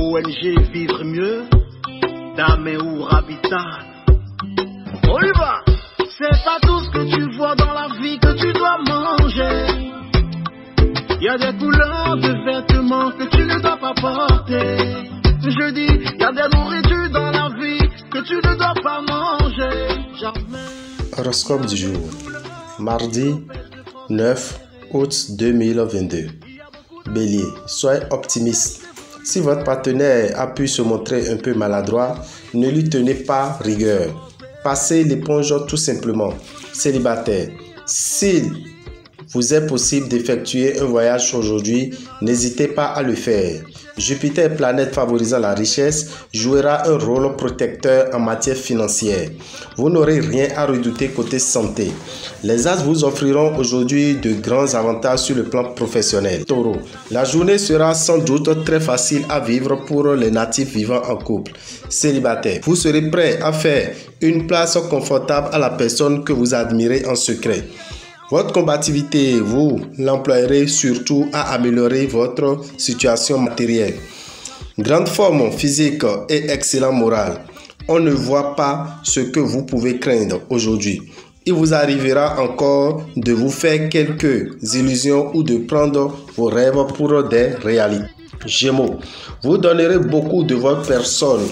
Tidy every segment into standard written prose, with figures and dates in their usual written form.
ONG Vivre Mieux, d'Améou Habitat. On y va! C'est pas tout ce que tu vois dans la vie que tu dois manger. Il y a des couleurs de vêtements que tu ne dois pas porter. Je dis, il y a des nourritures dans la vie que tu ne dois pas manger. Jamais. Horoscope du jour. Mardi 9 août 2022. Bélier, soyez optimiste. Si votre partenaire a pu se montrer un peu maladroit, ne lui tenez pas rigueur. Passez l'éponge tout simplement. Célibataire, s'il vous est possible d'effectuer un voyage aujourd'hui, n'hésitez pas à le faire. Jupiter, planète favorisant la richesse, jouera un rôle protecteur en matière financière. Vous n'aurez rien à redouter côté santé. Les As vous offriront aujourd'hui de grands avantages sur le plan professionnel. Taureau, la journée sera sans doute très facile à vivre pour les natifs vivant en couple. Célibataire, vous serez prêt à faire une place confortable à la personne que vous admirez en secret. Votre combativité, vous l'employerez surtout à améliorer votre situation matérielle. Grande forme physique et excellent moral. On ne voit pas ce que vous pouvez craindre aujourd'hui. Il vous arrivera encore de vous faire quelques illusions ou de prendre vos rêves pour des réalités. Gémeaux, vous donnerez beaucoup de votre personne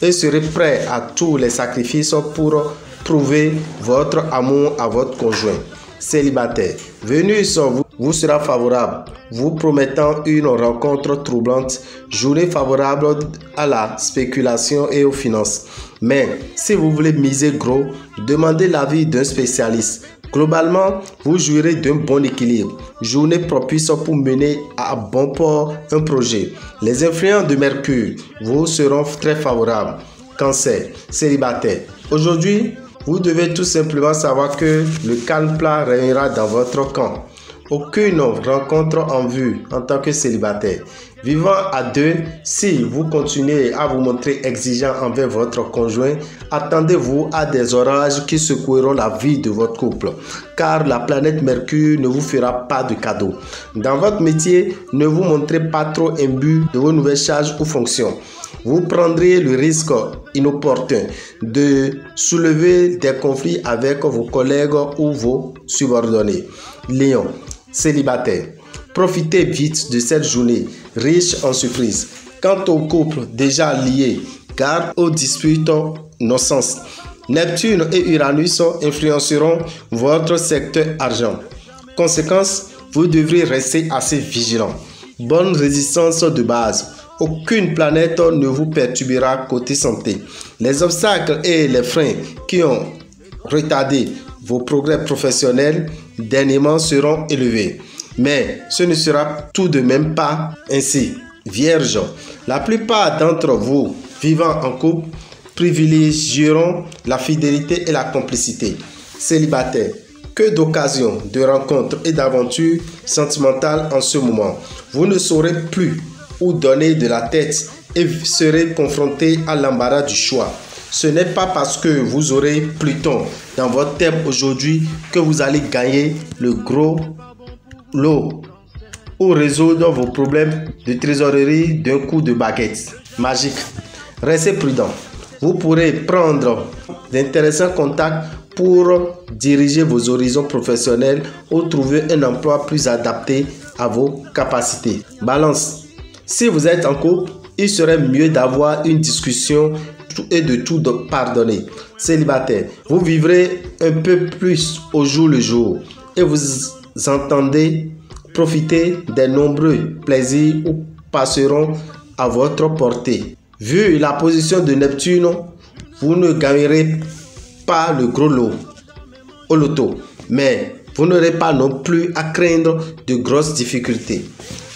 et serez prêt à tous les sacrifices pour prouver votre amour à votre conjoint. Célibataire, Vénus vous sera favorable, vous promettant une rencontre troublante, journée favorable à la spéculation et aux finances. Mais si vous voulez miser gros, demandez l'avis d'un spécialiste. Globalement, vous jouirez d'un bon équilibre. Journée propice pour mener à bon port un projet. Les influences de Mercure vous seront très favorables. Cancer, célibataire, aujourd'hui, vous devez tout simplement savoir que le calme plat régnera dans votre camp. Aucune rencontre en vue en tant que célibataire. Vivant à deux, si vous continuez à vous montrer exigeant envers votre conjoint, attendez-vous à des orages qui secoueront la vie de votre couple, car la planète Mercure ne vous fera pas de cadeau. Dans votre métier, ne vous montrez pas trop imbu de vos nouvelles charges ou fonctions. Vous prendrez le risque inopportun de soulever des conflits avec vos collègues ou vos subordonnés. Lion, célibataire, profitez vite de cette journée riche en surprises. Quant au couple déjà lié, garde aux disputes nos sens. Neptune et Uranus influenceront votre secteur argent. Conséquence, vous devrez rester assez vigilant. Bonne résistance de base. Aucune planète ne vous perturbera côté santé. Les obstacles et les freins qui ont retardé vos progrès professionnels dernièrement seront élevés. Mais ce ne sera tout de même pas ainsi. Vierge, la plupart d'entre vous vivant en couple privilégieront la fidélité et la complicité. Célibataire, que d'occasions, de rencontres et d'aventures sentimentales en ce moment. Vous ne saurez plus où donner de la tête et serez confronté à l'embarras du choix. Ce n'est pas parce que vous aurez Pluton dans votre thème aujourd'hui que vous allez gagner le gros lot ou résoudre vos problèmes de trésorerie d'un coup de baguette magique. Restez prudent. Vous pourrez prendre d'intéressants contacts pour diriger vos horizons professionnels ou trouver un emploi plus adapté à vos capacités. Balance. Si vous êtes en couple, il serait mieux d'avoir une discussion et de tout pardonner. Célibataire, vous vivrez un peu plus au jour le jour et vous entendez profiter des nombreux plaisirs qui passeront à votre portée. Vu la position de Neptune, vous ne gagnerez pas le gros lot au loto, mais vous n'aurez pas non plus à craindre de grosses difficultés.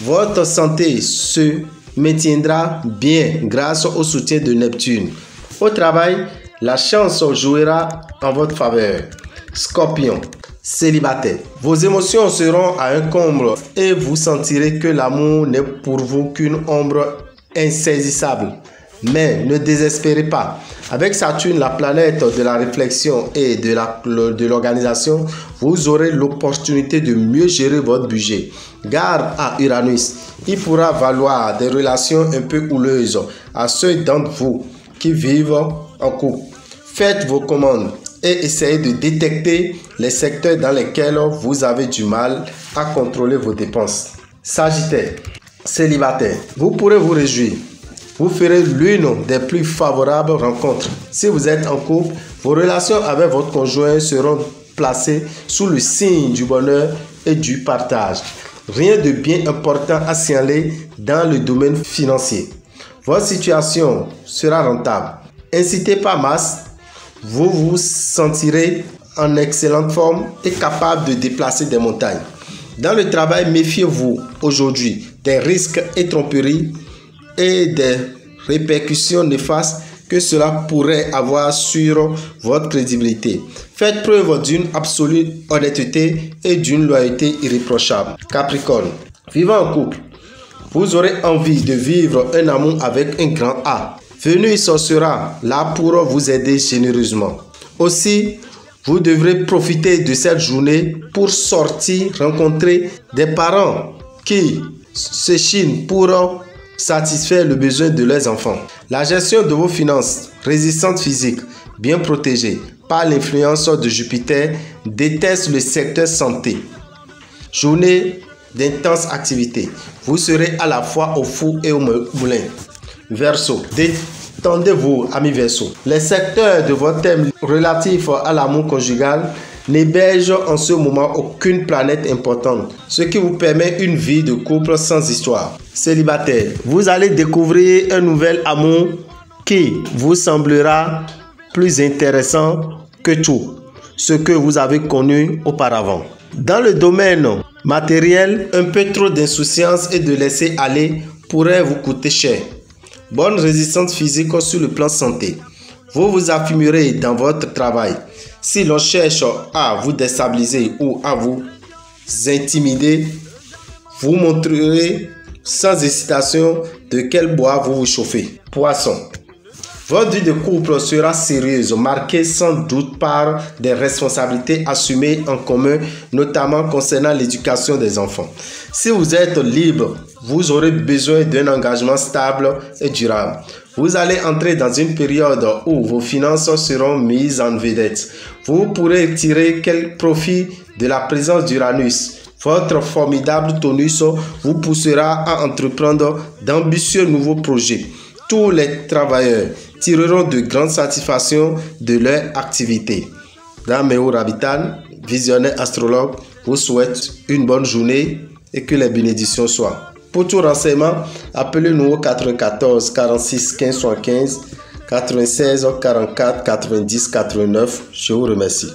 Votre santé se maintiendra bien grâce au soutien de Neptune. Au travail, la chance jouera en votre faveur. Scorpion, célibataire, vos émotions seront à un comble et vous sentirez que l'amour n'est pour vous qu'une ombre insaisissable. Mais ne désespérez pas. Avec Saturne, la planète de la réflexion et de l'organisation, vous aurez l'opportunité de mieux gérer votre budget. Garde à Uranus, il pourra valoir des relations un peu houleuses à ceux d'entre vous qui vivent en couple. Faites vos commandes et essayez de détecter les secteurs dans lesquels vous avez du mal à contrôler vos dépenses. Sagittaire, célibataire, vous pourrez vous réjouir. Vous ferez l'une des plus favorables rencontres. Si vous êtes en couple, vos relations avec votre conjoint seront placées sous le signe du bonheur et du partage. Rien de bien important à signaler dans le domaine financier. Votre situation sera rentable. Incitez pas masse, vous vous sentirez en excellente forme et capable de déplacer des montagnes. Dans le travail, méfiez-vous aujourd'hui des risques et tromperies et des répercussions néfastes que cela pourrait avoir sur votre crédibilité. Faites preuve d'une absolue honnêteté et d'une loyauté irréprochable. Capricorne, vivant en couple, vous aurez envie de vivre un amour avec un grand A. Vénus sera là pour vous aider généreusement. Aussi, vous devrez profiter de cette journée pour sortir, rencontrer des parents qui se chinent pour satisfaire le besoin de leurs enfants. La gestion de vos finances, résistantes physiques, bien protégées par l'influence de Jupiter, déteste le secteur santé. Journée d'intenses activités. Vous serez à la fois au four et au moulin. Verseau, détendez-vous, amis Verseau. Les secteurs de votre thème relatifs à l'amour conjugal n'hébergent en ce moment aucune planète importante, ce qui vous permet une vie de couple sans histoire. Célibataire, vous allez découvrir un nouvel amour qui vous semblera plus intéressant que tout ce que vous avez connu auparavant. Dans le domaine matériel, un peu trop d'insouciance et de laisser aller pourrait vous coûter cher. Bonne résistance physique sur le plan santé. Vous vous affirmerez dans votre travail. Si l'on cherche à vous déstabiliser ou à vous intimider, vous montrerez sans hésitation de quel bois vous vous chauffez. Poisson. Votre vie de couple sera sérieuse, marquée sans doute par des responsabilités assumées en commun, notamment concernant l'éducation des enfants. Si vous êtes libre, vous aurez besoin d'un engagement stable et durable. Vous allez entrer dans une période où vos finances seront mises en vedette. Vous pourrez tirer quel profit de la présence d'Uranus. Votre formidable tonus vous poussera à entreprendre d'ambitieux nouveaux projets. Tous les travailleurs tireront de grandes satisfactions de leur activité. Daméo Rabitan, visionnaire astrologue, vous souhaite une bonne journée et que les bénédictions soient. Pour tout renseignement, appelez-nous au 94 46 15 75 96 44 90 89. Je vous remercie.